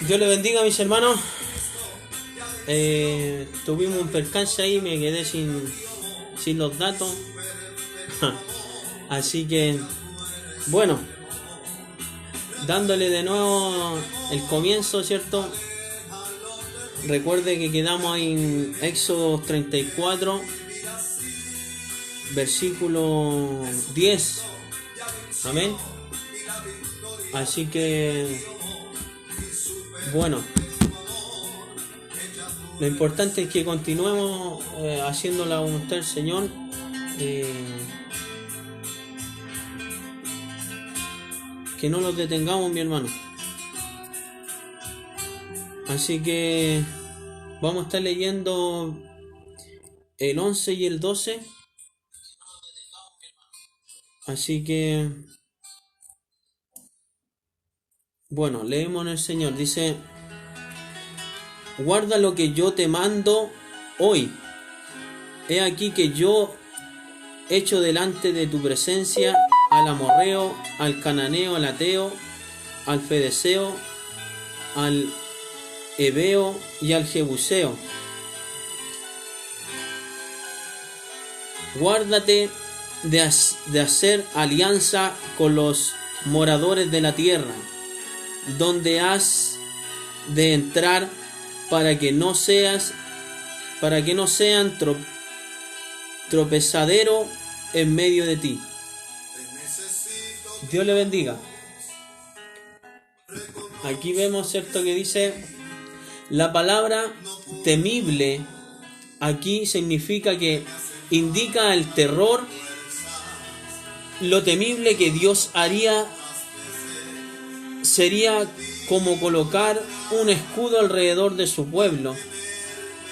Dios le bendiga, mis hermanos. Tuvimos un percance ahí, me quedé sin los datos. Así que, bueno, dándole de nuevo el comienzo, ¿cierto? Recuerde que quedamos en Éxodo 34, versículo 10. Amén. Así que, bueno, lo importante es que continuemos haciendo la voluntad del Señor. Que no nos detengamos, mi hermano. Así que vamos a estar leyendo el 11 y el 12. Así que, bueno, leemos en el Señor. Dice: guarda lo que yo te mando hoy. He aquí que yo echo delante de tu presencia al amorreo, al cananeo, al ateo, al fedeseo, al heveo y al jebuseo. Guárdate de hacer alianza con los moradores de la tierra, donde has de entrar, para que no sean tropezadero en medio de ti. Dios le bendiga. Aquí vemos, ¿cierto?, que dice la palabra temible. Aquí significa que indica el terror, lo temible que Dios haría. Sería como colocar un escudo alrededor de su pueblo.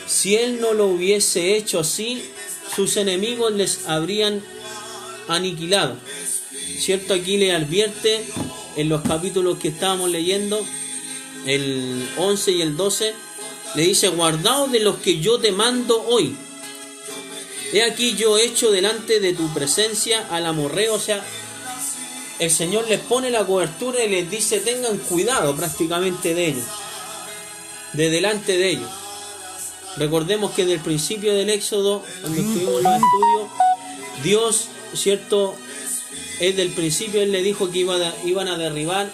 Si Él no lo hubiese hecho así, sus enemigos les habrían aniquilado. ¿Cierto? Aquí le advierte en los capítulos que estábamos leyendo, el 11 y el 12, le dice: guardaos de los que yo te mando hoy. He aquí yo echo delante de tu presencia al amorreo. O sea, el Señor les pone la cobertura y les dice: tengan cuidado prácticamente de ellos, de delante de ellos. Recordemos que desde el principio del Éxodo, cuando estuvimos en los estudios, Dios, ¿cierto?, desde el principio Él le dijo que iban a derribar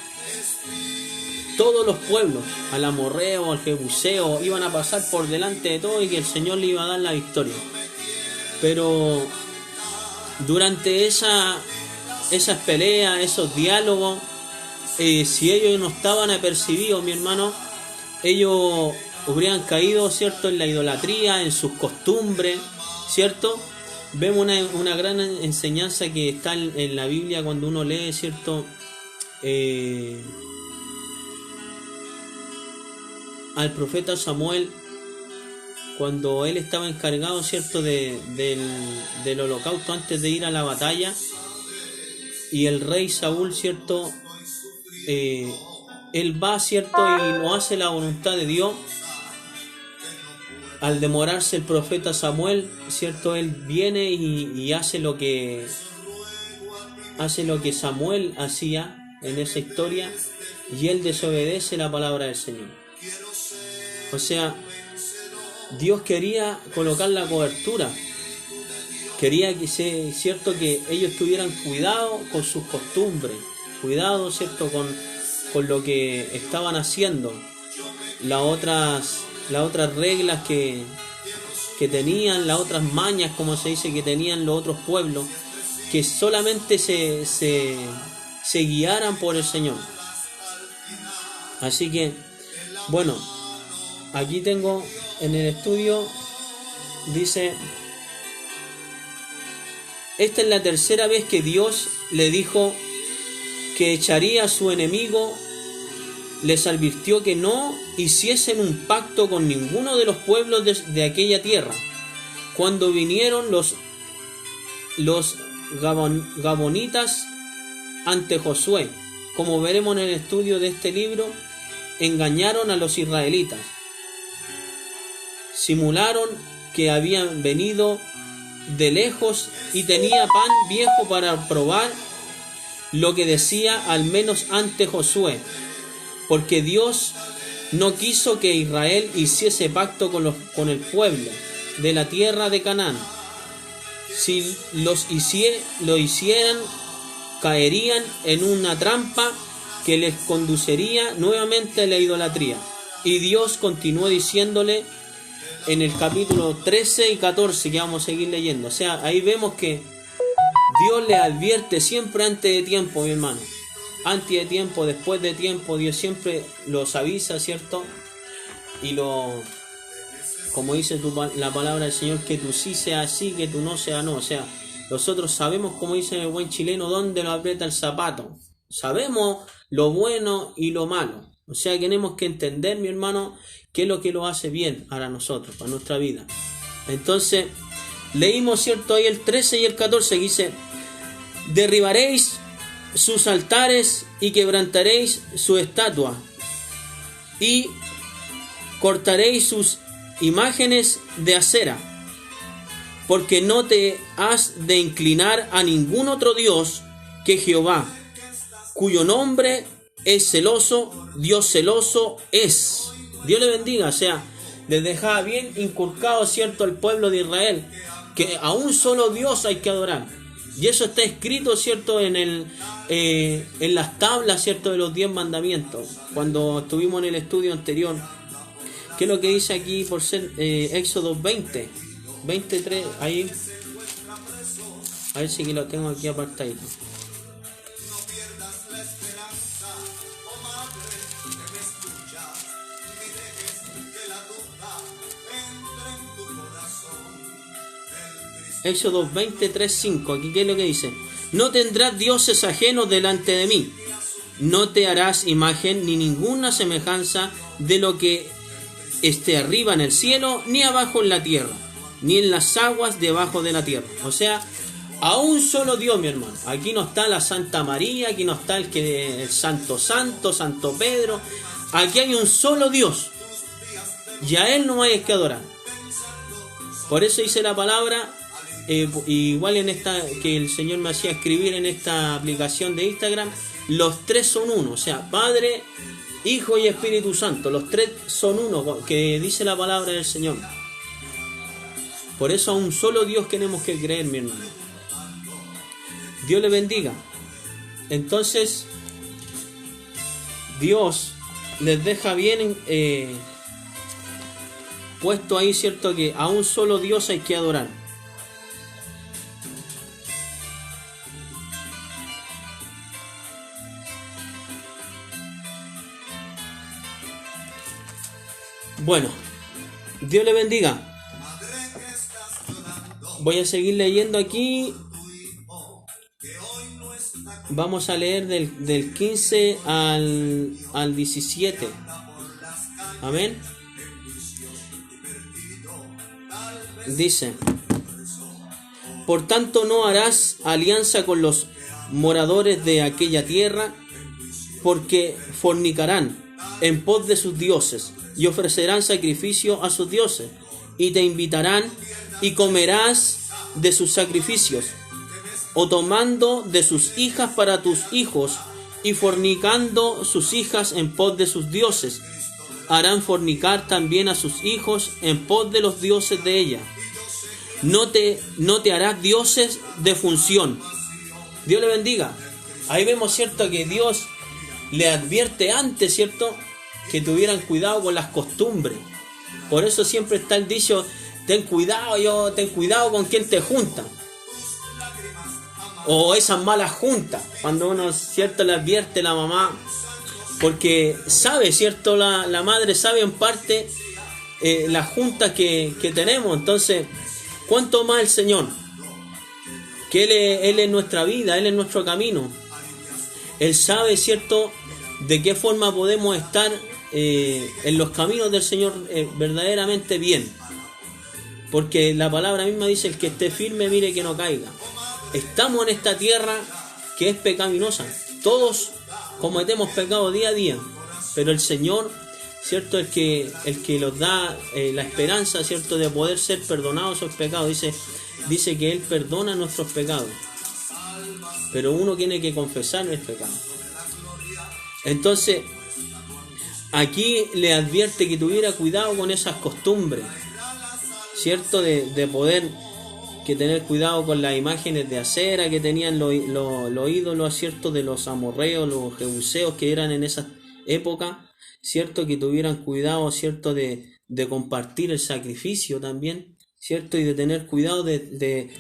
todos los pueblos, al amorreo, al jebuseo, iban a pasar por delante de todo y que el Señor le iba a dar la victoria. Pero durante esas peleas, esos diálogos, si ellos no estaban apercibidos, mi hermano, ellos habrían caído, ¿cierto?, en la idolatría, en sus costumbres, ¿cierto? Vemos una gran enseñanza que está en la Biblia cuando uno lee, ¿cierto?, al profeta Samuel, cuando él estaba encargado, ¿cierto?, del holocausto antes de ir a la batalla, y el rey Saúl, ¿cierto?, él va, ¿cierto?, y no hace la voluntad de Dios. Al demorarse el profeta Samuel, ¿cierto?, él viene y hace lo que Samuel hacía en esa historia, y él desobedece la palabra del Señor. O sea, Dios quería colocar la cobertura, quería que cierto, que ellos tuvieran cuidado con sus costumbres, cuidado, ¿cierto?, con lo que estaban haciendo, las otras reglas que tenían, las otras mañas, como se dice, que tenían los otros pueblos, que solamente se guiaran por el Señor. Así que, bueno, aquí tengo en el estudio, dice: esta es la tercera vez que Dios le dijo que echaría a su enemigo. Les advirtió que no hiciesen un pacto con ninguno de los pueblos de aquella tierra. Cuando vinieron los gabonitas ante Josué, como veremos en el estudio de este libro, engañaron a los israelitas. Simularon que habían venido de lejos y tenía pan viejo para probar lo que decía al menos ante Josué, porque Dios no quiso que Israel hiciese pacto con el pueblo de la tierra de Canaán. Si lo hicieran, caerían en una trampa que les conduciría nuevamente a la idolatría. Y Dios continuó diciéndole en el capítulo 13 y 14, que vamos a seguir leyendo. O sea, ahí vemos que Dios le advierte siempre antes de tiempo, mi hermano. Antes de tiempo, después de tiempo, Dios siempre los avisa, ¿cierto? Y como dice la palabra del Señor, que tú sí sea sí, que tú no sea no. O sea, nosotros sabemos, como dice el buen chileno, dónde nos aprieta el zapato. Sabemos lo bueno y lo malo. O sea, tenemos que entender, mi hermano, qué es lo que lo hace bien para nosotros, para nuestra vida. Entonces, leímos, ¿cierto? Ahí el 13 y el 14 que dice: derribaréis sus altares y quebrantaréis su estatua y cortaréis sus imágenes de acera, porque no te has de inclinar a ningún otro Dios que Jehová, cuyo nombre es celoso, Dios celoso es. Dios le bendiga. O sea, les dejaba bien inculcado, ¿cierto?, al pueblo de Israel, que a un solo Dios hay que adorar. Y eso está escrito, ¿cierto?, en las tablas, ¿cierto?, de los 10 mandamientos. Cuando estuvimos en el estudio anterior, ¿qué es lo que dice aquí por ser Éxodo 23, ahí? A ver si que lo tengo aquí apartadito. Éxodo 23:5, aquí qué es lo que dice: no tendrás dioses ajenos delante de mí, no te harás imagen ni ninguna semejanza de lo que esté arriba en el cielo, ni abajo en la tierra, ni en las aguas debajo de la tierra. O sea, a un solo Dios, mi hermano. Aquí no está la Santa María, aquí no está el Santo Santo Pedro. Aquí hay un solo Dios, y a Él no hay que adorar. Por eso dice la palabra, igual en esta que el Señor me hacía escribir en esta aplicación de Instagram, los tres son uno. O sea, Padre, Hijo y Espíritu Santo, los tres son uno, que dice la palabra del Señor. Por eso a un solo Dios tenemos que creer, mi hermano. Dios le bendiga. Entonces, Dios les deja bien puesto ahí, ¿cierto?, que a un solo Dios hay que adorar. Bueno, Dios le bendiga. Voy a seguir leyendo aquí. Vamos a leer del 15 al 17. Amén. Dice: por tanto no harás alianza con los moradores de aquella tierra, porque fornicarán en pos de sus dioses y ofrecerán sacrificio a sus dioses, y te invitarán y comerás de sus sacrificios, o tomando de sus hijas para tus hijos, y fornicando sus hijas en pos de sus dioses, harán fornicar también a sus hijos en pos de los dioses de ella. No te harás dioses de función. Dios le bendiga. Ahí vemos, ¿cierto?, que Dios le advierte antes, ¿cierto?, que tuvieran cuidado con las costumbres. Por eso siempre está el dicho: ten cuidado con quien te junta, o esas malas juntas. Cuando uno, ¿cierto?, le advierte la mamá, porque sabe, ¿cierto?, la madre sabe en parte las juntas que tenemos. Entonces, ¿cuánto más el Señor? Que Él es nuestra vida, Él es nuestro camino. Él sabe, ¿cierto?, de qué forma podemos estar en los caminos del Señor verdaderamente bien. Porque la palabra misma dice: el que esté firme, mire que no caiga. Estamos en esta tierra que es pecaminosa. Todos cometemos pecado día a día, pero el Señor, ¿cierto?, el que nos da la esperanza, ¿cierto?, de poder ser perdonados esos pecados. Dice que Él perdona nuestros pecados, pero uno tiene que confesar el pecado. Entonces, aquí le advierte que tuviera cuidado con esas costumbres, ¿cierto? De poder que tener cuidado con las imágenes de acera que tenían los ídolos, ¿cierto? De los amorreos, los jebuseos que eran en esa época, ¿cierto? Que tuvieran cuidado, ¿cierto? De compartir el sacrificio también, ¿cierto? Y de tener cuidado de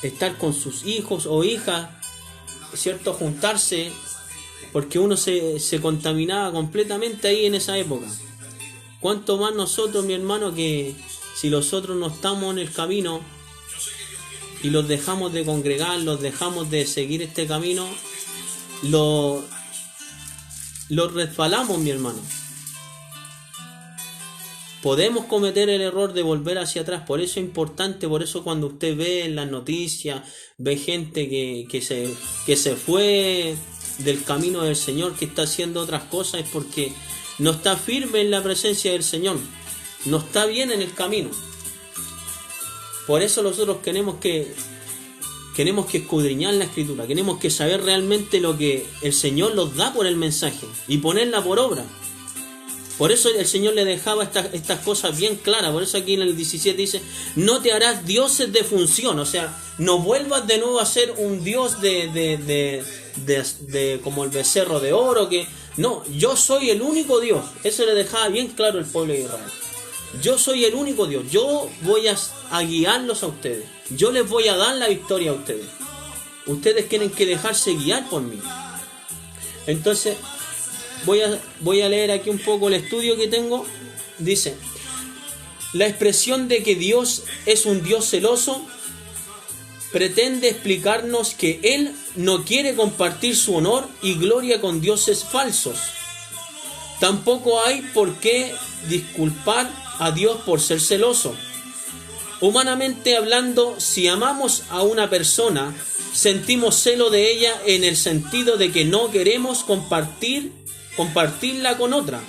estar con sus hijos o hijas, ¿cierto? Juntarse, porque uno se contaminaba completamente ahí en esa época. Cuánto más nosotros, mi hermano, que si nosotros no estamos en el camino y los dejamos de congregar, los dejamos de seguir este camino, los resbalamos, mi hermano. Podemos cometer el error de volver hacia atrás. Por eso es importante, por eso cuando usted ve en las noticias, ve gente que se fue del camino del Señor, que está haciendo otras cosas, es porque no está firme en la presencia del Señor, no está bien en el camino. Por eso nosotros tenemos que escudriñar la Escritura, tenemos que saber realmente lo que el Señor nos da por el mensaje y ponerla por obra. Por eso el Señor le dejaba estas cosas bien claras. Por eso aquí en el 17 dice: no te harás dioses de función. O sea, no vuelvas de nuevo a ser un dios de como el becerro de oro. No, yo soy el único Dios. Eso le dejaba bien claro el pueblo de Israel. Yo soy el único Dios. Yo voy a guiarlos a ustedes. Yo les voy a dar la victoria a ustedes. Ustedes tienen que dejarse guiar por mí. Entonces, voy a leer aquí un poco el estudio que tengo. Dice: la expresión de que Dios es un Dios celoso pretende explicarnos que Él no quiere compartir su honor y gloria con dioses falsos. Tampoco hay por qué disculpar a Dios por ser celoso. Humanamente hablando, si amamos a una persona, sentimos celo de ella en el sentido de que no queremos compartirla con otra.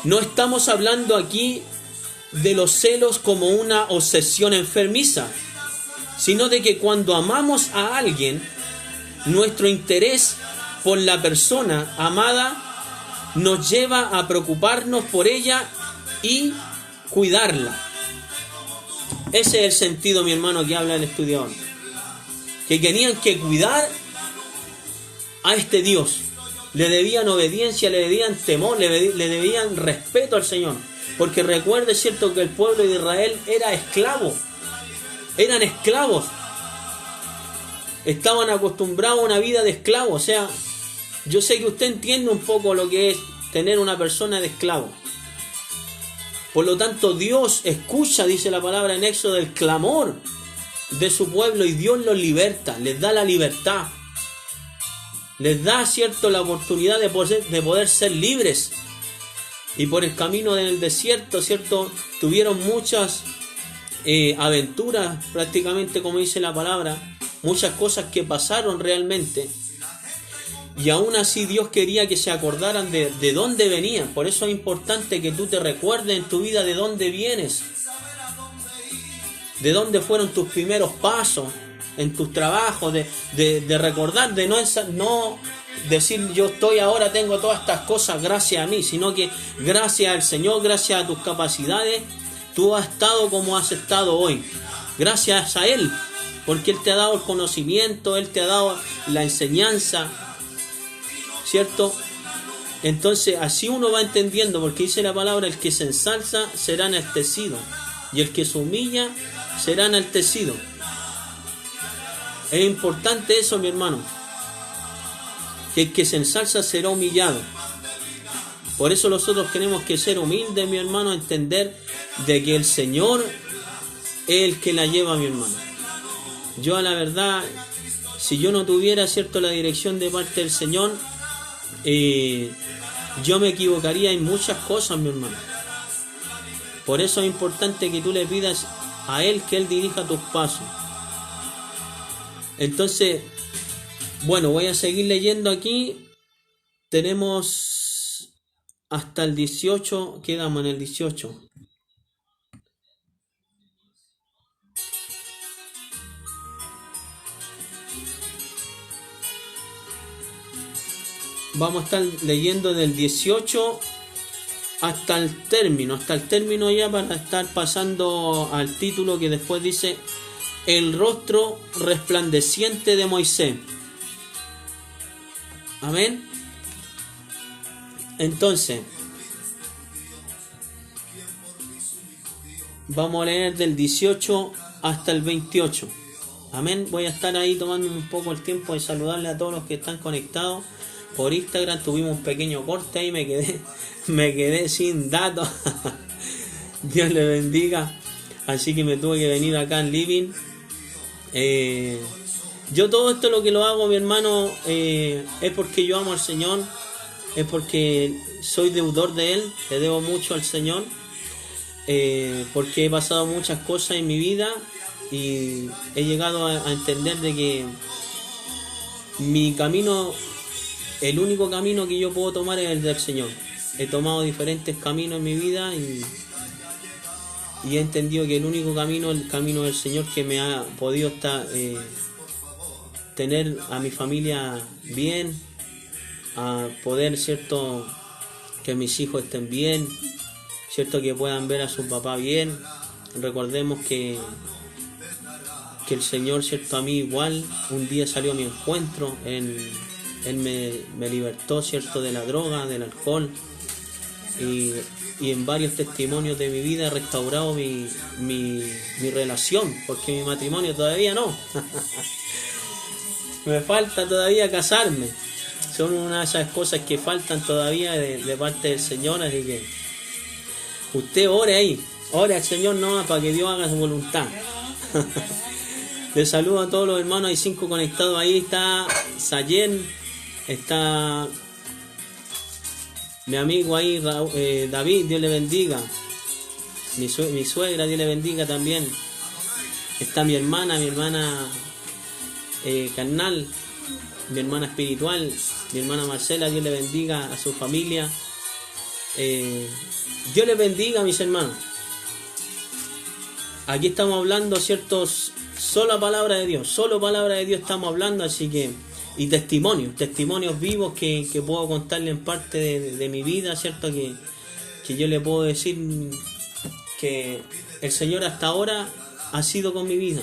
No estamos hablando aquí de los celos como una obsesión enfermiza, sino de que cuando amamos a alguien, nuestro interés por la persona amada nos lleva a preocuparnos por ella y cuidarla. Ese es el sentido, mi hermano, que habla el estudiador. Que tenían que cuidar a este Dios. Le debían obediencia, le debían temor, le debían respeto al Señor. Porque recuerde, cierto, que el pueblo de Israel era esclavo. Eran esclavos. Estaban acostumbrados a una vida de esclavo. O sea, yo sé que usted entiende un poco lo que es tener una persona de esclavo. Por lo tanto, Dios escucha, dice la palabra en Éxodo, el clamor de su pueblo, y Dios los liberta, les da la libertad. Les da, cierto, la oportunidad de poder ser libres. Y por el camino del desierto, cierto, tuvieron muchas aventuras, prácticamente como dice la palabra, muchas cosas que pasaron realmente. Y aún así Dios quería que se acordaran de dónde venían. Por eso es importante que tú te recuerdes en tu vida de dónde vienes. De dónde fueron tus primeros pasos en tus trabajos. De recordar, de no decir yo ahora tengo todas estas cosas gracias a mí. Sino que gracias al Señor, gracias a tus capacidades, tú has estado como has estado hoy. Gracias a Él. Porque Él te ha dado el conocimiento, Él te ha dado la enseñanza, ¿cierto? Entonces así uno va entendiendo, porque dice la palabra: el que se ensalza será enaltecido, y el que se humilla será enaltecido. Es importante eso, mi hermano, que el que se ensalza será humillado. Por eso nosotros tenemos que ser humildes, mi hermano, entender de que el Señor es el que la lleva, mi hermano. Yo, a la verdad, si yo no tuviera, cierto, la dirección de parte del Señor, yo me equivocaría en muchas cosas, mi hermano. Por eso es importante que tú le pidas a Él que Él dirija tus pasos. Entonces, bueno, voy a seguir leyendo aquí. Tenemos hasta el 18, quedamos en el 18. vamos a estar leyendo del 18 hasta el término ya, para estar pasando al título que después dice: el rostro resplandeciente de Moisés. Amén. Entonces, vamos a leer del 18 hasta el 28. Amén. Voy a estar ahí tomando un poco el tiempo de saludarle a todos los que están conectados por Instagram. Tuvimos un pequeño corte ahí, me quedé sin datos. Dios le bendiga. Así que me tuve que venir acá en Living. Yo todo esto lo que lo hago, mi hermano, es porque yo amo al Señor, es porque soy deudor de Él, le debo mucho al Señor, porque he pasado muchas cosas en mi vida y he llegado a entender de que mi camino, el único camino que yo puedo tomar es el del Señor. He tomado diferentes caminos en mi vida y he entendido que el único camino es el camino del Señor, que me ha podido tener a mi familia bien, a poder, cierto, que mis hijos estén bien, cierto, que puedan ver a su papá bien. Recordemos que el Señor, cierto, a mí igual, un día salió a mi encuentro, Él me libertó, cierto, de la droga, del alcohol, y en varios testimonios de mi vida he restaurado mi relación, porque mi matrimonio todavía no. Me falta todavía casarme. Son una de esas cosas que faltan todavía de parte del Señor, así que usted ore ahí, ore al Señor nomás para que Dios haga su voluntad. Les saludo a todos los hermanos, hay 5 conectados ahí. Está Sayen, está mi amigo ahí, David, Dios le bendiga. Mi suegra, Dios le bendiga también. Está mi hermana carnal, mi hermana espiritual, mi hermana Marcela, Dios le bendiga a su familia. Dios les bendiga, mis hermanos. Aquí estamos hablando, ciertos, solo palabra de Dios estamos hablando, así que, y testimonios vivos que puedo contarle en parte de mi vida, cierto, que yo le puedo decir que el Señor hasta ahora ha sido con mi vida,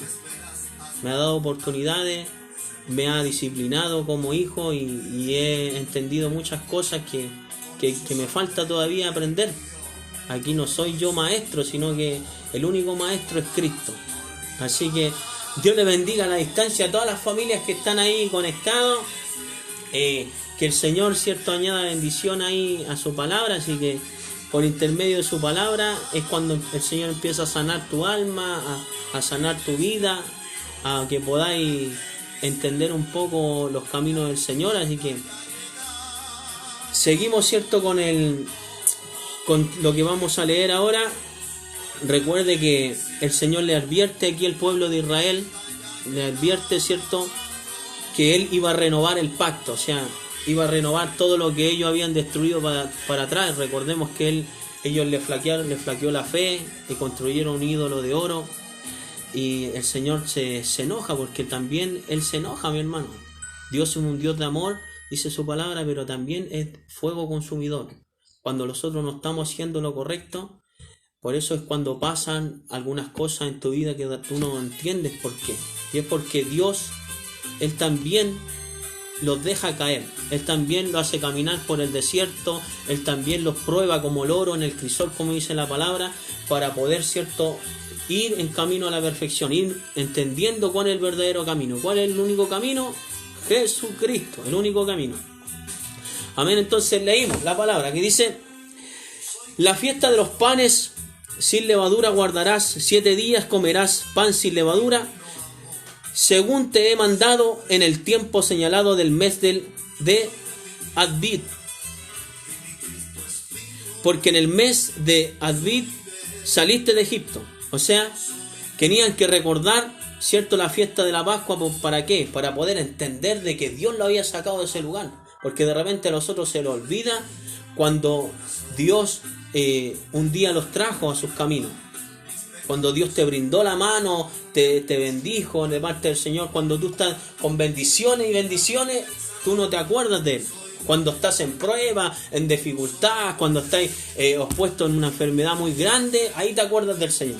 me ha dado oportunidades, me ha disciplinado como hijo y he entendido muchas cosas que me falta todavía aprender. Aquí no soy yo maestro, sino que el único maestro es Cristo. Así que Dios le bendiga a la distancia a todas las familias que están ahí conectados. Que el Señor, cierto, añada bendición ahí a su palabra. Así que por intermedio de su palabra es cuando el Señor empieza a sanar tu alma, a sanar tu vida, a que podáis entender un poco los caminos del Señor. Así que seguimos, cierto, con lo que vamos a leer ahora. Recuerde que el Señor le advierte aquí al pueblo de Israel, le advierte, cierto, que Él iba a renovar el pacto, o sea, iba a renovar todo lo que ellos habían destruido para atrás. Recordemos que ellos le flaqueó la fe y construyeron un ídolo de oro, y el Señor se enoja, porque también Él se enoja, mi hermano. Dios es un Dios de amor, dice su palabra, pero también es fuego consumidor. Cuando nosotros no estamos haciendo lo correcto, por eso es cuando pasan algunas cosas en tu vida que tú no entiendes por qué. Y es porque Dios, Él también los deja caer. Él también los hace caminar por el desierto. Él también los prueba como el oro en el crisol, como dice la palabra, para poder, cierto, ir en camino a la perfección, ir entendiendo cuál es el verdadero camino. ¿Cuál es el único camino? Jesucristo, el único camino. Amén. Entonces leímos la palabra que dice: la fiesta de los panes sin levadura guardarás, 7 días comerás pan sin levadura, según te he mandado, en el tiempo señalado del mes de Advit. Porque en el mes de Advit saliste de Egipto. O sea, tenían que recordar, cierto, la fiesta de la Pascua. ¿Para qué? Para poder entender de que Dios lo había sacado de ese lugar. Porque de repente a nosotros se nos olvida cuando Dios un día los trajo a sus caminos. Cuando Dios te brindó la mano, te bendijo de parte del Señor. Cuando tú estás con bendiciones y bendiciones, tú no te acuerdas de Él. cuando estás en prueba, en dificultad, cuando estás expuesto en una enfermedad muy grande, ahí te acuerdas del Señor.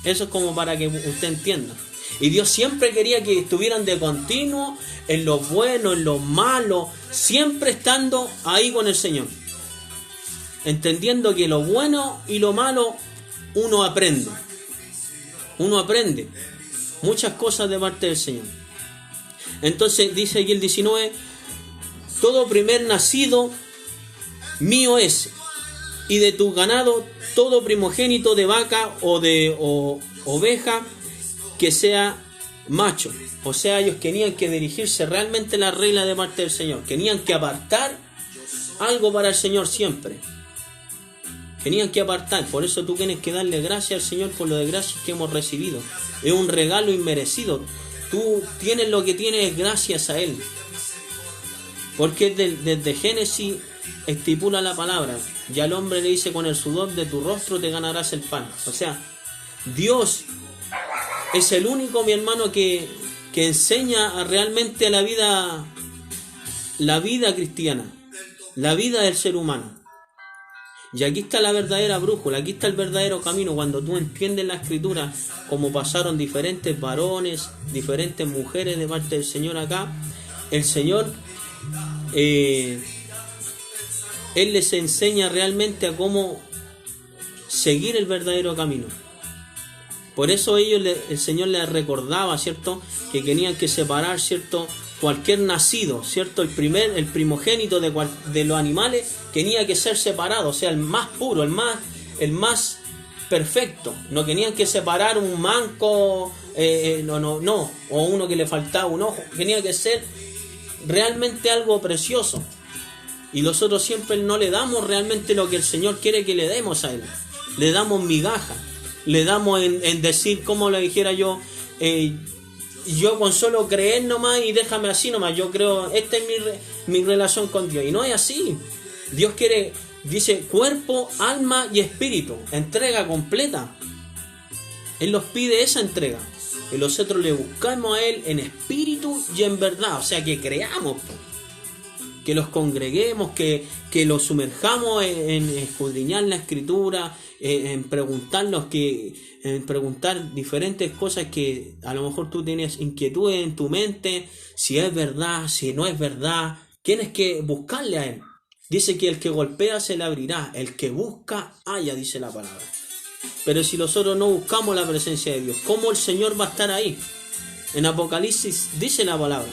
Eso es como para que usted entienda. Y Dios siempre quería que estuvieran de continuo en lo bueno, en lo malo, siempre estando ahí con el Señor. Entendiendo que lo bueno y lo malo uno aprende. Uno aprende muchas cosas de parte del Señor. Entonces dice aquí el 19, todo primer nacido mío es, y de tu ganado todo primogénito de vaca o de oveja que sea macho. O sea, ellos tenían que dirigirse realmente a la regla de parte del Señor. Tenían que apartar algo para el Señor siempre. Tenían que apartar. Por eso tú tienes que darle gracias al Señor por lo de gracias que hemos recibido. Es un regalo inmerecido. Tú tienes lo que tienes gracias a Él. Porque desde Génesis estipula la palabra. Y al hombre le dice, con el sudor de tu rostro te ganarás el pan. O sea, Dios es el único, mi hermano, que enseña realmente la vida cristiana, la vida del ser humano. Y aquí está la verdadera brújula, aquí está el verdadero camino. Cuando tú entiendes la Escritura, como pasaron diferentes varones, diferentes mujeres de parte del Señor acá, el Señor, Él les enseña realmente a cómo seguir el verdadero camino. Por eso el Señor les recordaba, ¿cierto?, que tenían que separar, ¿cierto?, cualquier nacido, ¿cierto?, el primogénito de los animales tenía que ser separado, o sea, el más puro, el más perfecto. No tenían que separar un manco, no, o uno que le faltaba un ojo. Tenía que ser realmente algo precioso. Y nosotros siempre no le damos realmente lo que el Señor quiere que le demos a Él. Le damos migaja. Le damos en decir, como le dijera yo, yo con solo creer nomás y déjame así nomás, yo creo, esta es mi relación con Dios. Y no es así. Dios quiere, dice, cuerpo, alma y espíritu, entrega completa. Él nos pide esa entrega. Y nosotros le buscamos a Él en espíritu y en verdad. O sea, que creamos, que los congreguemos, que los sumerjamos en escudriñar la Escritura, en preguntar diferentes cosas que a lo mejor tú tienes inquietudes en tu mente, si es verdad, si no es verdad. Tienes que buscarle a Él. Dice que el que golpea se le abrirá, el que busca halla, dice la palabra. Pero si nosotros no buscamos la presencia de Dios, ¿cómo el Señor va a estar ahí? En Apocalipsis dice la palabra: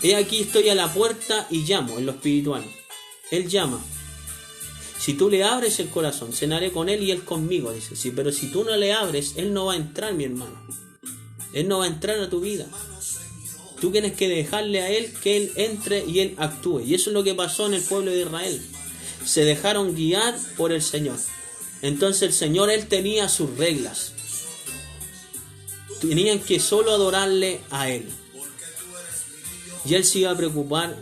he aquí estoy a la puerta y llamo, en lo espiritual. Él llama. Si tú le abres el corazón, cenaré con Él y Él conmigo, dice. Sí, pero si tú no le abres, Él no va a entrar, mi hermano. Él no va a entrar a tu vida. Tú tienes que dejarle a Él que Él entre y Él actúe. Y eso es lo que pasó en el pueblo de Israel. Se dejaron guiar por el Señor. Entonces el Señor, Él tenía sus reglas. Tenían que solo adorarle a Él. Y Él se iba a preocupar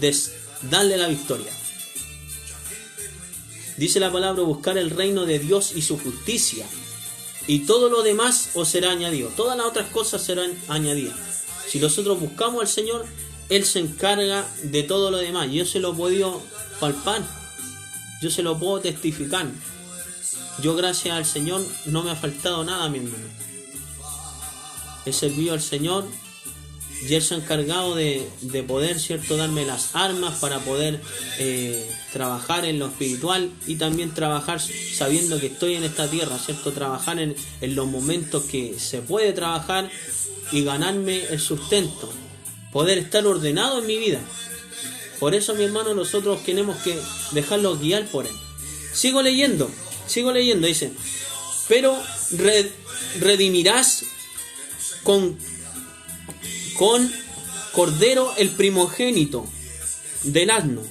de darle la victoria. Dice la palabra: buscar el reino de Dios y su justicia, y todo lo demás os será añadido. Todas las otras cosas serán añadidas. Si nosotros buscamos al Señor, Él se encarga de todo lo demás. Yo se lo he podido palpar, yo se lo puedo testificar. Yo, gracias al Señor, no me ha faltado nada, mi hermano. He servido al Señor y Él se ha encargado de poder, ¿cierto?, darme las armas para poder trabajar en lo espiritual y también trabajar sabiendo que estoy en esta tierra, ¿cierto? Trabajar en los momentos que se puede trabajar y ganarme el sustento, poder estar ordenado en mi vida. Por eso, mi hermano, nosotros tenemos que dejarlo guiar por Él. Sigo leyendo, dice: pero redimirás con cordero el primogénito del asno,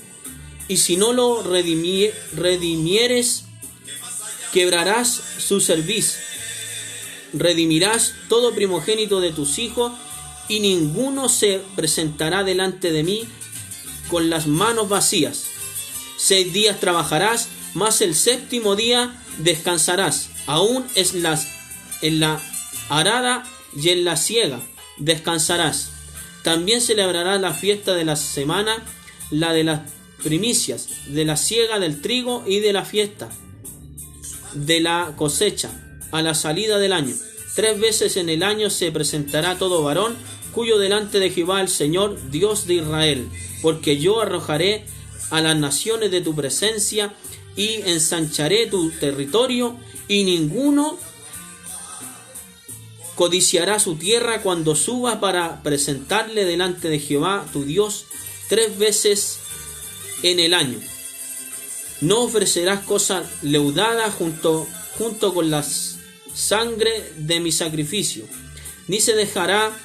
y si no lo redimieres, quebrarás su cerviz. Redimirás todo primogénito de tus hijos, y ninguno se presentará delante de mí con las manos vacías. 6 días trabajarás, mas el 7º día descansarás. Aún en la arada y en la siega descansarás. También celebrarás la fiesta de la semana la de las primicias, de la siega del trigo y de la fiesta, de la cosecha, a la salida del año. 3 veces en el año se presentará todo varón, cuyo delante de Jehová el Señor, Dios de Israel, porque yo arrojaré a las naciones de tu presencia y ensancharé tu territorio, y ninguno codiciará su tierra cuando subas para presentarle delante de Jehová tu Dios 3 veces en el año. No ofrecerás cosa leudada junto con la sangre de mi sacrificio, ni se dejará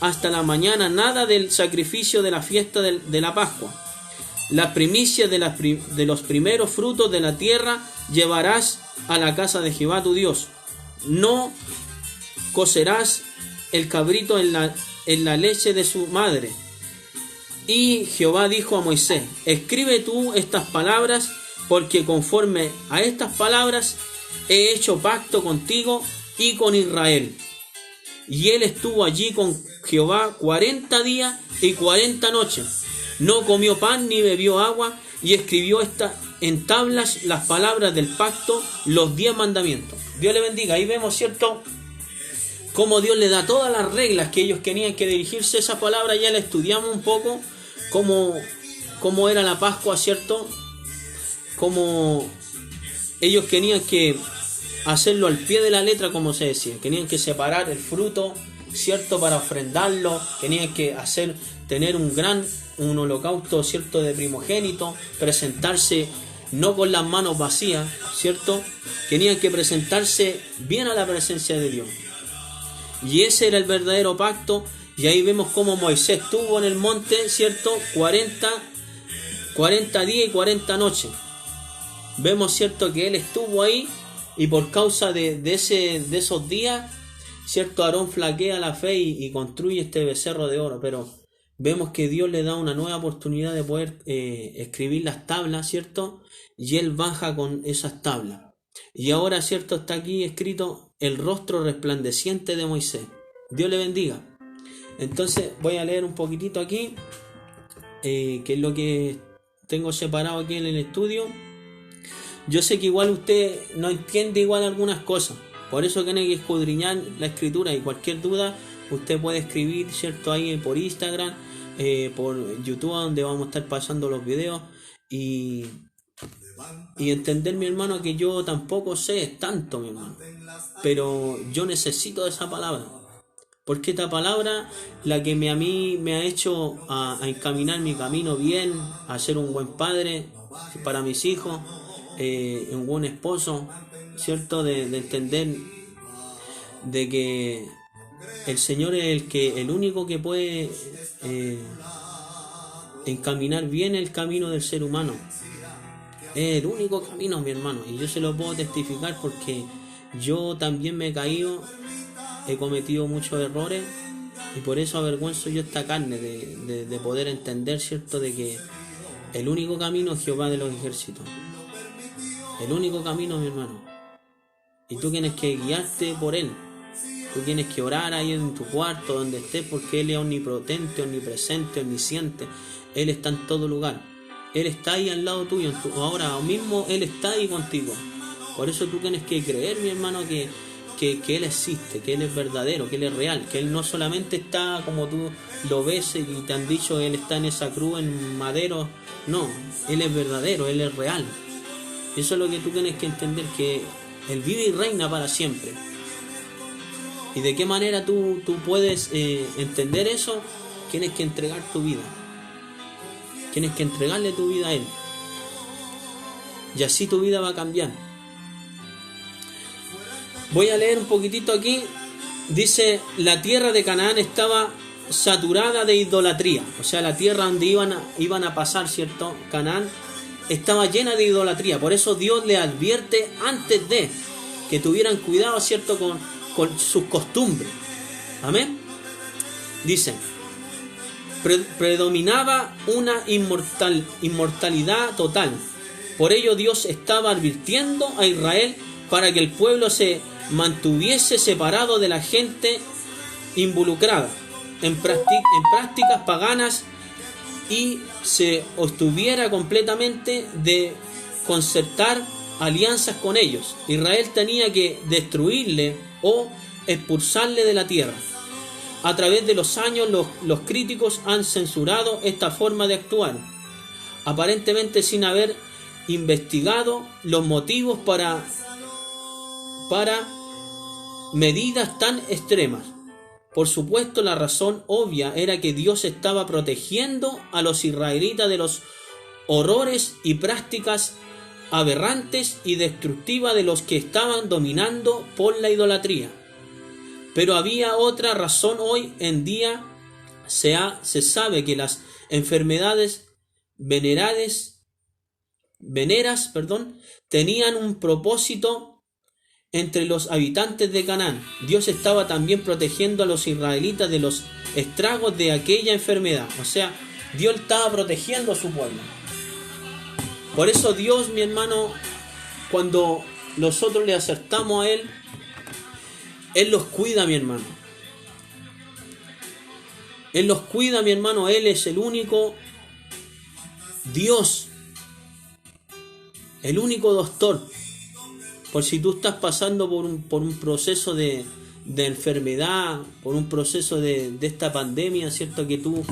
hasta la mañana nada del sacrificio de la fiesta de la Pascua. Las primicias de los primeros frutos de la tierra llevarás a la casa de Jehová tu Dios. No cocerás el cabrito en la leche de su madre. Y Jehová dijo a Moisés: escribe tú estas palabras, porque conforme a estas palabras he hecho pacto contigo y con Israel. Y él estuvo allí con Jehová 40 días y 40 noches. No comió pan ni bebió agua, y escribió en tablas las palabras del pacto, los 10 mandamientos. Dios le bendiga. Ahí vemos, ¿cierto?, cómo Dios le da todas las reglas que ellos tenían que dirigirse. Esa palabra ya la estudiamos un poco, cómo era la Pascua, ¿cierto? Cómo ellos tenían que hacerlo al pie de la letra, como se decía. Tenían que separar el fruto, ¿cierto?, para ofrendarlo. Tenían que tener un holocausto, ¿cierto?, de primogénito, presentarse no con las manos vacías, ¿cierto? Tenían que presentarse bien a la presencia de Dios. Y ese era el verdadero pacto. Y ahí vemos cómo Moisés estuvo en el monte, ¿cierto?, 40 días y 40 noches. Vemos, ¿cierto?, que él estuvo ahí, y por causa de esos días, ¿cierto?, Aarón flaquea la fe y construye este becerro de oro. Pero vemos que Dios le da una nueva oportunidad de poder escribir las tablas, ¿cierto? Y él baja con esas tablas. Y ahora, ¿cierto?, está aquí escrito el rostro resplandeciente de Moisés. Dios le bendiga. Entonces voy a leer un poquitito aquí, que es lo que tengo separado aquí en el estudio. Yo sé que igual usted no entiende igual algunas cosas, por eso tiene que escudriñar la escritura, y cualquier duda usted puede escribir, ¿cierto?, ahí por Instagram, por YouTube, donde vamos a estar pasando los videos, y entender, mi hermano, que yo tampoco sé tanto, mi hermano, pero yo necesito de esa palabra, porque esta palabra la que a mí me ha hecho a encaminar mi camino bien, a ser un buen padre para mis hijos, un buen esposo, ¿cierto?, de entender de que el Señor es el único que puede encaminar bien el camino del ser humano. Es el único camino, mi hermano, y yo se lo puedo testificar porque yo también me he caído, he cometido muchos errores, y por eso avergüenzo yo esta carne de poder entender, ¿cierto?, de que el único camino es Jehová de los ejércitos. El único camino, mi hermano. Y tú tienes que guiarte por Él. Tú tienes que orar ahí en tu cuarto, donde estés, porque Él es omnipotente, omnipresente, omnisciente. Él está en todo lugar. Él está ahí al lado tuyo. Ahora mismo Él está ahí contigo. Por eso tú tienes que creer, mi hermano, que Él existe, que Él es verdadero, que Él es real, que Él no solamente está como tú lo ves y te han dicho Él está en esa cruz, en madero. No, Él es verdadero, Él es real. Eso es lo que tú tienes que entender, que Él vive y reina para siempre. ¿Y de qué manera tú puedes entender eso? Tienes que entregar tu vida. Tienes que entregarle tu vida a Él. Y así tu vida va a cambiar. Voy a leer un poquitito aquí. Dice: la tierra de Canaán estaba saturada de idolatría. O sea, la tierra donde iban a pasar, ¿cierto?, Canaán, estaba llena de idolatría. Por eso Dios le advierte antes de que tuvieran cuidado, ¿cierto?, con sus costumbres. Amén. Dice: predominaba una inmortalidad total. Por ello Dios estaba advirtiendo a Israel para que el pueblo se mantuviese separado de la gente involucrada en prácticas paganas y se obtuviera completamente de concertar alianzas con ellos. Israel tenía que destruirle o expulsarle de la tierra. A través de los años los críticos han censurado esta forma de actuar, aparentemente sin haber investigado los motivos para medidas tan extremas. Por supuesto, la razón obvia era que Dios estaba protegiendo a los israelitas de los horrores y prácticas aberrantes y destructivas de los que estaban dominando por la idolatría. Pero había otra razón. Hoy en día se sabe que las enfermedades veneras tenían un propósito entre los habitantes de Canaán. Dios estaba también protegiendo a los israelitas de los estragos de aquella enfermedad. O sea, Dios estaba protegiendo a su pueblo. Por eso Dios, mi hermano, cuando nosotros le acertamos a Él los cuida, mi hermano. Él los cuida, mi hermano. Él es el único Dios, el único doctor. Por si tú estás pasando por un proceso de enfermedad, por un proceso de esta pandemia, ¿cierto? Que tú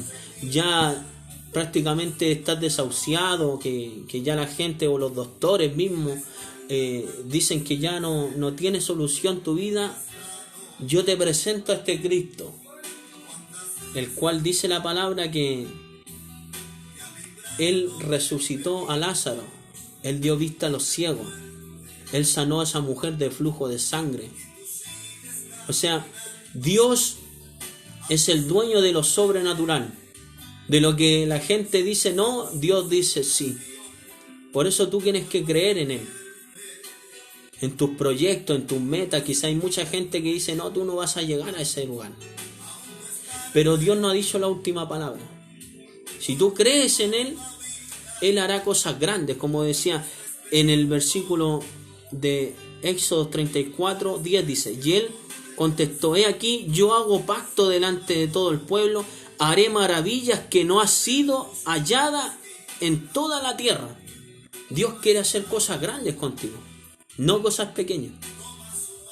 ya prácticamente estás desahuciado, que ya la gente o los doctores mismos dicen que ya no tiene solución tu vida. Yo te presento a este Cristo, el cual dice la palabra que Él resucitó a Lázaro, Él dio vista a los ciegos, Él sanó a esa mujer de flujo de sangre. O sea, Dios es el dueño de lo sobrenatural. De lo que la gente dice no, Dios dice sí. Por eso tú tienes que creer en Él. En tus proyectos, en tus metas. Quizá hay mucha gente que dice no, tú no vas a llegar a ese lugar. Pero Dios no ha dicho la última palabra. Si tú crees en Él, Él hará cosas grandes. Como decía en el versículo de Éxodo 34, 10 dice: y Él contestó: he aquí, yo hago pacto delante de todo el pueblo, haré maravillas que no ha sido hallada en toda la tierra. Dios quiere hacer cosas grandes contigo, no cosas pequeñas.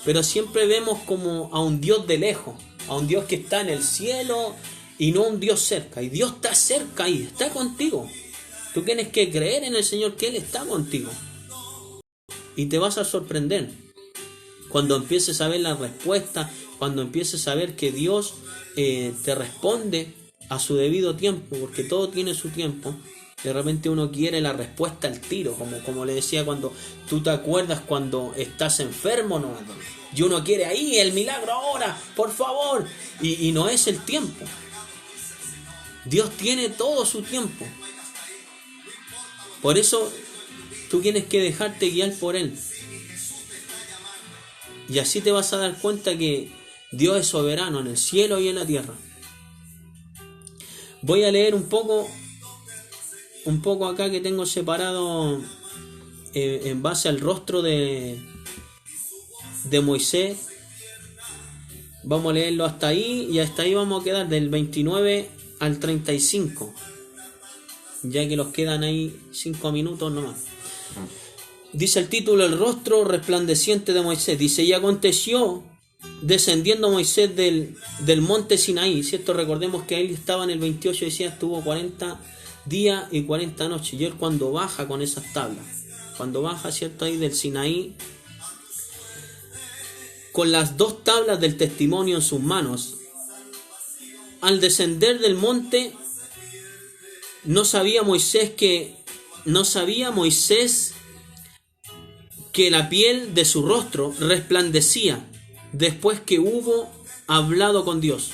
Pero siempre vemos como a un Dios de lejos, a un Dios que está en el cielo y no a un Dios cerca. Y Dios está cerca ahí, está contigo. Tú tienes que creer en el Señor, que Él está contigo. Y te vas a sorprender cuando empieces a ver la respuesta, cuando empieces a ver que Dios te responde a su debido tiempo, porque todo tiene su tiempo. De repente uno quiere la respuesta al tiro, como le decía, cuando tú te acuerdas cuando estás enfermo, ¿no? Y uno quiere ahí el milagro ahora, por favor, y no es el tiempo. Dios tiene todo su tiempo. Por eso tú tienes que dejarte guiar por Él. Y así te vas a dar cuenta que Dios es soberano en el cielo y en la tierra. Voy a leer un poco acá que tengo separado en base al rostro de Moisés. Vamos a leerlo hasta ahí, y hasta ahí vamos a quedar del 29 al 35, ya que nos quedan ahí 5 minutos nomás. Dice el título: el rostro resplandeciente de Moisés. Dice: y aconteció, descendiendo Moisés del monte Sinaí, ¿cierto? Recordemos que ahí estaba en el 28, decía, estuvo 40 días y 40 noches. Y él cuando baja con esas tablas, cuando baja, ¿cierto? Ahí del Sinaí, con las 2 tablas del testimonio en sus manos, al descender del monte, no sabía Moisés que la piel de su rostro resplandecía después que hubo hablado con Dios.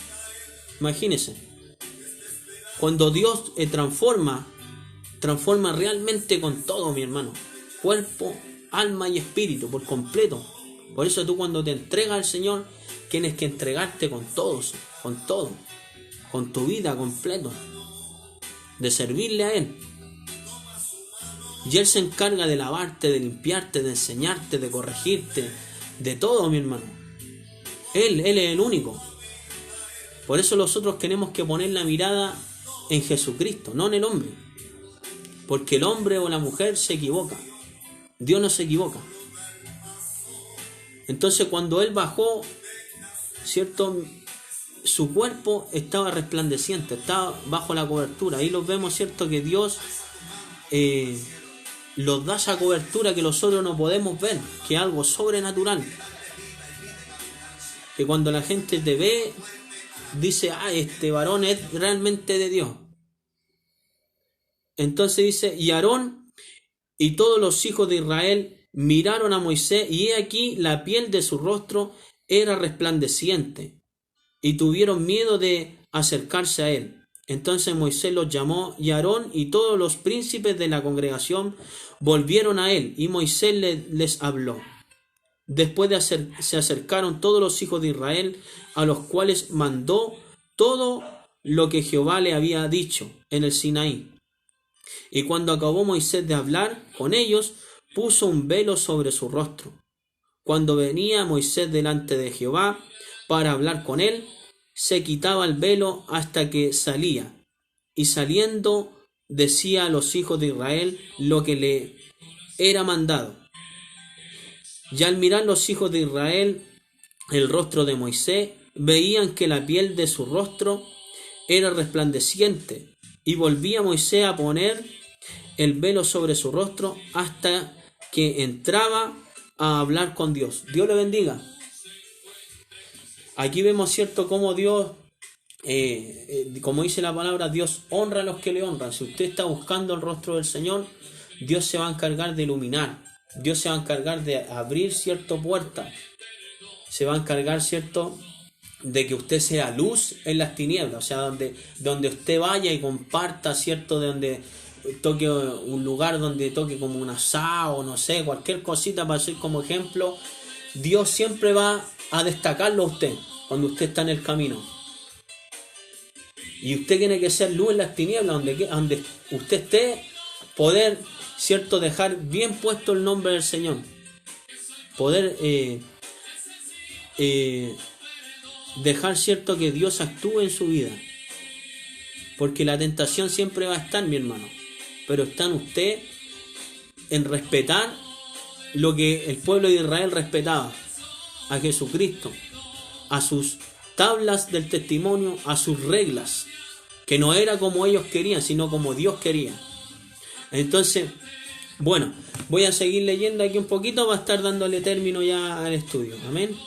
Imagínense, cuando Dios transforma realmente con todo, mi hermano, cuerpo, alma y espíritu, por completo. Por eso tú, cuando te entregas al Señor, tienes que entregarte con todo, con tu vida completo, de servirle a Él. Y Él se encarga de lavarte, de limpiarte, de enseñarte, de corregirte, de todo, mi hermano. Él es el único. Por eso nosotros tenemos que poner la mirada en Jesucristo, no en el hombre. Porque el hombre o la mujer se equivoca. Dios no se equivoca. Entonces cuando Él bajó, ¿cierto?, su cuerpo estaba resplandeciente, estaba bajo la cobertura. Ahí los vemos, ¿cierto?, que Dios los da esa cobertura que nosotros no podemos ver, que es algo sobrenatural. Que cuando la gente te ve, dice, este varón es realmente de Dios. Entonces dice, y Aarón y todos los hijos de Israel miraron a Moisés, y he aquí la piel de su rostro era resplandeciente, y tuvieron miedo de acercarse a él. Entonces Moisés los llamó, y Aarón y todos los príncipes de la congregación volvieron a él, y Moisés les habló. Después se acercaron todos los hijos de Israel, a los cuales mandó todo lo que Jehová le había dicho en el Sinaí. Y cuando acabó Moisés de hablar con ellos, puso un velo sobre su rostro. Cuando venía Moisés delante de Jehová para hablar con él, se quitaba el velo hasta que salía, y saliendo decía a los hijos de Israel lo que le era mandado. Y al mirar los hijos de Israel el rostro de Moisés, veían que la piel de su rostro era resplandeciente, y volvía Moisés a poner el velo sobre su rostro hasta que entraba a hablar con Dios. Dios le bendiga. Aquí vemos, cierto, cómo Dios, como dice la palabra, Dios honra a los que le honran. Si usted está buscando el rostro del Señor, Dios se va a encargar de iluminar. Dios se va a encargar de abrir, cierto, puertas. Se va a encargar, cierto, de que usted sea luz en las tinieblas. O sea, donde usted vaya y comparta, cierto, de donde toque un lugar donde toque como un asado, no sé, cualquier cosita para ser como ejemplo, Dios siempre va a destacarlo a usted cuando usted está en el camino. Y usted tiene que ser luz en las tinieblas, donde usted esté, poder, cierto, dejar bien puesto el nombre del Señor, poder dejar, cierto, que Dios actúe en su vida, porque la tentación siempre va a estar, mi hermano, pero está en usted en respetar lo que el pueblo de Israel respetaba, a Jesucristo, a sus tablas del testimonio, a sus reglas, que no era como ellos querían, sino como Dios quería. Entonces, bueno, voy a seguir leyendo aquí un poquito para estar dándole término ya al estudio. Amén.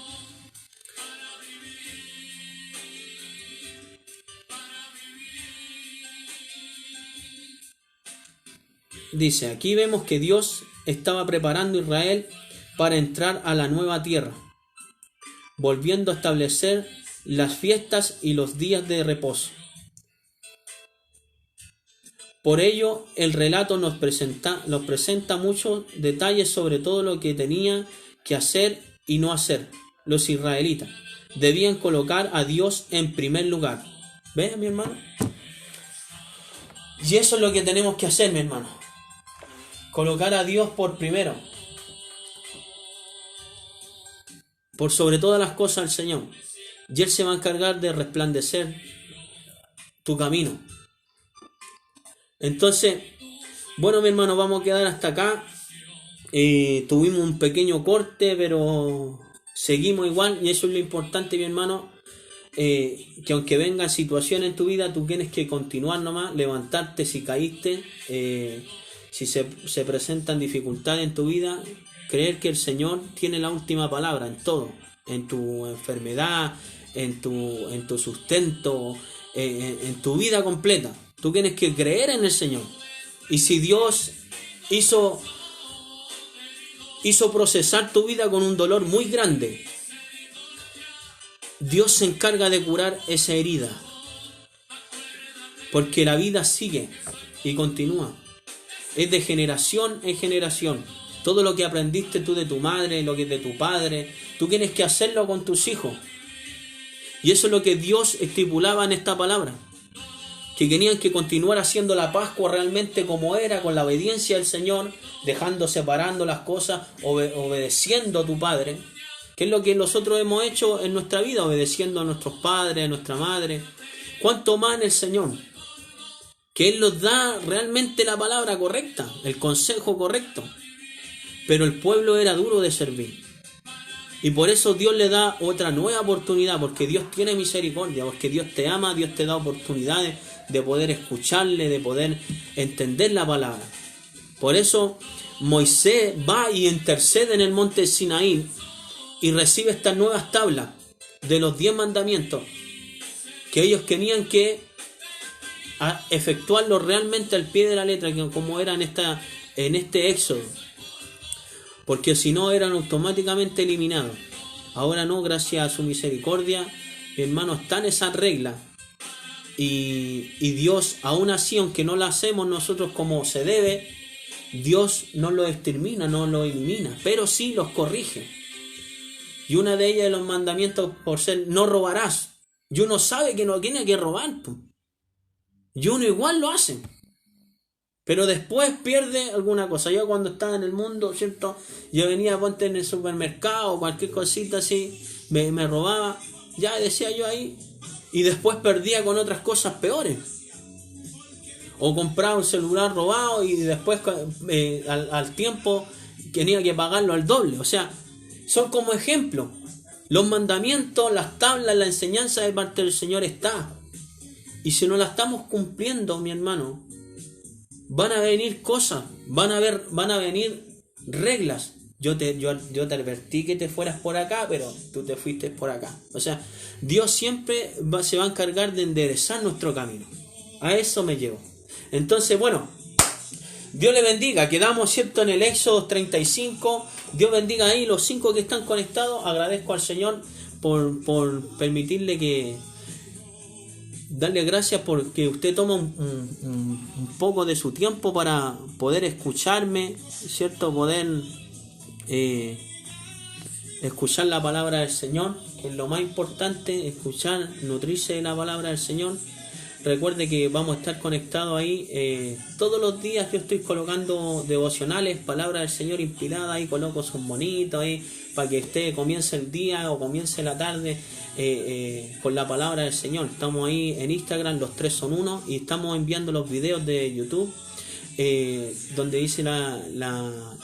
Dice, aquí vemos que Dios estaba preparando a Israel para entrar a la nueva tierra, volviendo a establecer las fiestas y los días de reposo. Por ello, el relato nos presenta muchos detalles sobre todo lo que tenía que hacer y no hacer. Los israelitas debían colocar a Dios en primer lugar. ¿Ves, mi hermano? Y eso es lo que tenemos que hacer, mi hermano. Colocar a Dios por primero. Por sobre todas las cosas al Señor. Y Él se va a encargar de resplandecer tu camino. Entonces, bueno, mi hermano, vamos a quedar hasta acá. Tuvimos un pequeño corte, pero seguimos igual. Y eso es lo importante, mi hermano. Que aunque vengan situaciones en tu vida, tú tienes que continuar nomás, levantarte si caíste. Si se presentan dificultades en tu vida, creer que el Señor tiene la última palabra en todo, en tu enfermedad, en tu sustento, en tu vida completa. Tú tienes que creer en el Señor. Y si Dios hizo procesar tu vida con un dolor muy grande, Dios se encarga de curar esa herida, porque la vida sigue y continúa. Es de generación en generación. Todo lo que aprendiste tú de tu madre, lo que de tu padre, tú tienes que hacerlo con tus hijos. Y eso es lo que Dios estipulaba en esta palabra. Que tenían que continuar haciendo la Pascua realmente como era, con la obediencia del Señor, separando las cosas, obedeciendo a tu Padre. Que es lo que nosotros hemos hecho en nuestra vida, obedeciendo a nuestros padres, a nuestra madre. ¿Cuánto más en el Señor? que Él nos da realmente la palabra correcta, el consejo correcto. Pero el pueblo era duro de servir. Y por eso Dios le da otra nueva oportunidad, porque Dios tiene misericordia, porque Dios te ama, Dios te da oportunidades de poder escucharle, de poder entender la palabra. Por eso Moisés va y intercede en el monte Sinaí y recibe estas nuevas tablas de los 10 mandamientos, que ellos tenían que efectuarlo realmente al pie de la letra, como era en este éxodo, porque si no eran automáticamente eliminados. Ahora no, gracias a su misericordia, mi hermano, están esas reglas, y Dios, aún así, aunque no la hacemos nosotros como se debe, Dios no lo extermina, no lo elimina, pero sí los corrige. Y una de ellas de los mandamientos, por ser no robarás, y uno sabe que no tiene que robar, pues. Y uno igual lo hace, pero después pierde alguna cosa. Yo cuando estaba en el mundo, ¿cierto? Yo venía, ponte en el supermercado, cualquier cosita así, me robaba, ya decía yo ahí, y después perdía con otras cosas peores. O compraba un celular robado y después al tiempo tenía que pagarlo al doble. O sea, son como ejemplo. Los mandamientos, las tablas, la enseñanza de parte del Señor está. Y si no la estamos cumpliendo, mi hermano, van a venir cosas, van a venir reglas. Yo te advertí que te fueras por acá, pero tú te fuiste por acá. O sea, Dios siempre se va a encargar de enderezar nuestro camino. A eso me llevo. Entonces, bueno, Dios le bendiga. Quedamos, ¿cierto?, en el Éxodo 35. Dios bendiga ahí los 5 que están conectados. Agradezco al Señor por permitirle darle gracias porque usted toma un poco de su tiempo para poder escucharme, ¿cierto? Poder escuchar la palabra del Señor, que es lo más importante, escuchar, nutrirse de la palabra del Señor. Recuerde que vamos a estar conectados ahí todos los días. Yo estoy colocando devocionales, palabra del Señor inspirada, ahí coloco sus bonitos ahí para que usted comience el día o comience la tarde con la palabra del Señor. Estamos ahí en Instagram, los 3 son 1, y estamos enviando los videos de YouTube donde dice la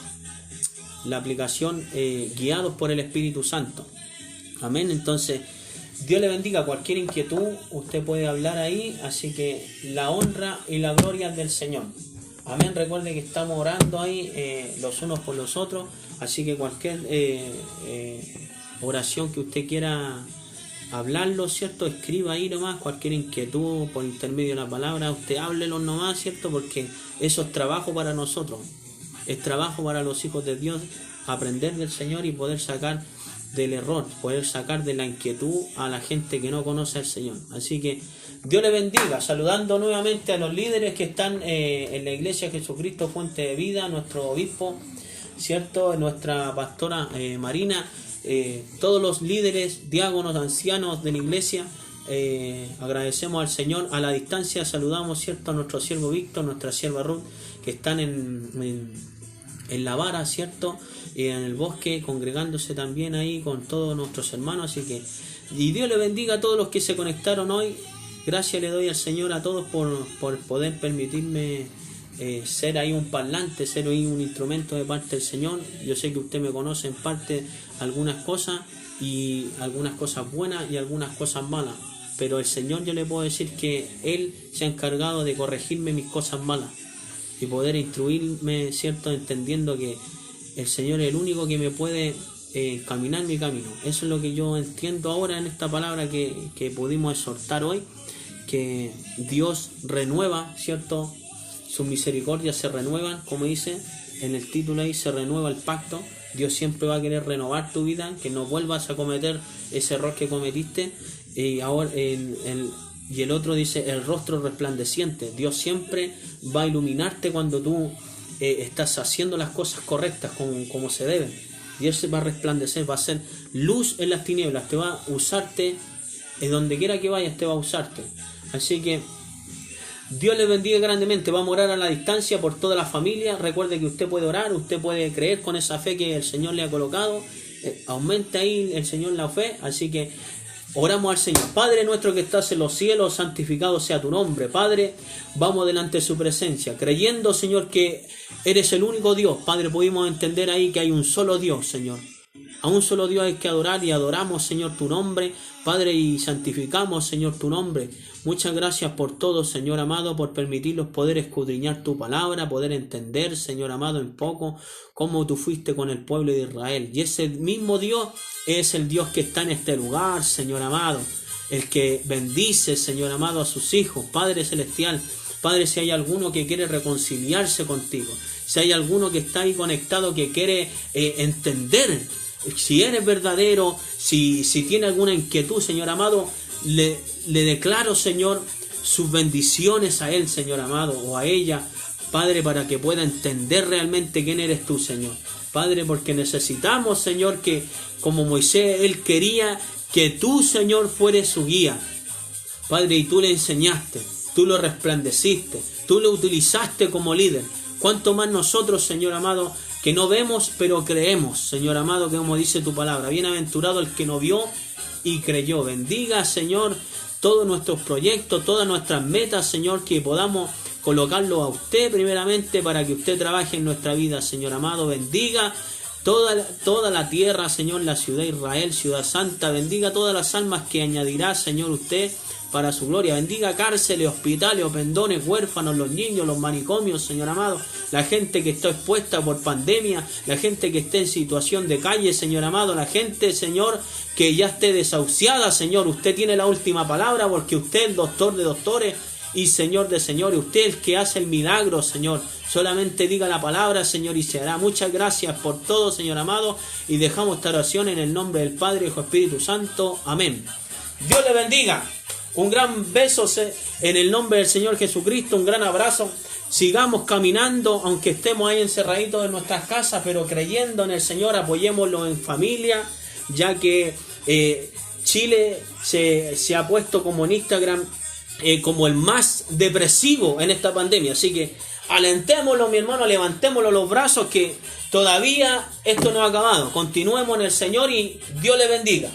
aplicación guiados por el Espíritu Santo. Amén. Entonces, Dios le bendiga. Cualquier inquietud usted puede hablar ahí, así que la honra y la gloria es del Señor. Amén. Recuerde que estamos orando ahí los unos por los otros, así que cualquier oración que usted quiera hablarlo, ¿cierto? Escriba ahí nomás, cualquier inquietud por intermedio de la palabra, usted háblelo nomás, ¿cierto? Porque eso es trabajo para nosotros, es trabajo para los hijos de Dios, aprender del Señor y poder sacar del error, poder sacar de la inquietud a la gente que no conoce al Señor. Así que Dios le bendiga, saludando nuevamente a los líderes que están en la Iglesia Jesucristo Fuente de Vida, nuestro obispo, ¿cierto? Nuestra pastora Marina, todos los líderes, diáconos, ancianos de la iglesia. Agradecemos al Señor. A la distancia saludamos, ¿cierto?, a nuestro siervo Víctor, nuestra sierva Ruth, que están en la vara, ¿cierto?, y en el bosque, congregándose también ahí con todos nuestros hermanos. Así que, y Dios le bendiga a todos los que se conectaron hoy. Gracias le doy al Señor a todos por poder permitirme ser ahí un parlante, ser ahí un instrumento de parte del Señor. Yo sé que usted me conoce en parte algunas cosas, y algunas cosas buenas y algunas cosas malas, pero el Señor, yo le puedo decir que Él se ha encargado de corregirme mis cosas malas y poder instruirme, ¿cierto?, entendiendo que el Señor es el único que me puede caminar mi camino. Eso es lo que yo entiendo ahora en esta palabra que pudimos exhortar hoy, que Dios renueva, ¿cierto?, sus misericordias se renuevan, como dice en el título ahí, se renueva el pacto. Dios siempre va a querer renovar tu vida, que no vuelvas a cometer ese error que cometiste. Y ahora y el otro dice el rostro resplandeciente. Dios siempre va a iluminarte cuando tú estás haciendo las cosas correctas como se deben. Dios se va a resplandecer, va a ser luz en las tinieblas, te va a usarte, en donde quiera que vayas te va a usarte. Así que Dios le bendiga grandemente. Vamos a orar a la distancia por toda la familia. Recuerde que usted puede orar, usted puede creer con esa fe que el Señor le ha colocado. Aumente ahí el Señor la fe. Así que Oramos al Señor. Padre nuestro que estás en los cielos, santificado sea tu nombre. Padre, vamos delante de su presencia, creyendo, Señor, que eres el único Dios. Padre, pudimos entender ahí que hay un solo Dios, Señor. A un solo Dios hay que adorar y adoramos, Señor, tu nombre, Padre, y santificamos, Señor, tu nombre. Muchas gracias por todo, Señor amado, por permitirnos poder escudriñar tu palabra, poder entender, Señor amado, en poco cómo tú fuiste con el pueblo de Israel. Y ese mismo Dios es el Dios que está en este lugar, Señor amado, el que bendice, Señor amado, a sus hijos. Padre celestial, Padre, si hay alguno que quiere reconciliarse contigo, si hay alguno que está ahí conectado, que quiere entender si eres verdadero, si tiene alguna inquietud, Señor amado, le declaro, Señor, sus bendiciones a él, Señor amado, o a ella, Padre, para que pueda entender realmente quién eres tú, Señor. Padre, porque necesitamos, Señor, que como Moisés, él quería que tú, Señor, fueres su guía. Padre, y tú le enseñaste, tú lo resplandeciste, tú lo utilizaste como líder. ¿Cuánto más nosotros, Señor amado, que no vemos pero creemos, Señor amado, que como dice tu palabra, bienaventurado el que no vio y creyó? Bendiga, Señor, todos nuestros proyectos, todas nuestras metas, Señor, que podamos colocarlo a usted primeramente para que usted trabaje en nuestra vida, Señor amado. Bendiga toda la tierra, Señor, la ciudad de Israel, ciudad santa. Bendiga todas las almas que añadirá, Señor, usted para su gloria. Bendiga cárceles, hospitales, pendones, huérfanos, los niños, los manicomios, Señor amado, la gente que está expuesta por pandemia, la gente que esté en situación de calle, Señor amado, la gente, Señor, que ya esté desahuciada, Señor. Usted tiene la última palabra porque usted es el doctor de doctores y Señor de señores. Usted es el que hace el milagro, Señor. Solamente diga la palabra, Señor, y se hará. Muchas gracias por todo, Señor amado, y dejamos esta oración en el nombre del Padre, Hijo, Espíritu Santo. Amén. Dios le bendiga. Un gran beso en el nombre del Señor Jesucristo, un gran abrazo. Sigamos caminando, aunque estemos ahí encerraditos en nuestras casas, pero creyendo en el Señor, apoyémoslo en familia, ya que Chile se ha puesto como en Instagram como el más depresivo en esta pandemia. Así que alentémoslo, mi hermano, levantémoslo los brazos, que todavía esto no ha acabado. Continuemos en el Señor y Dios le bendiga.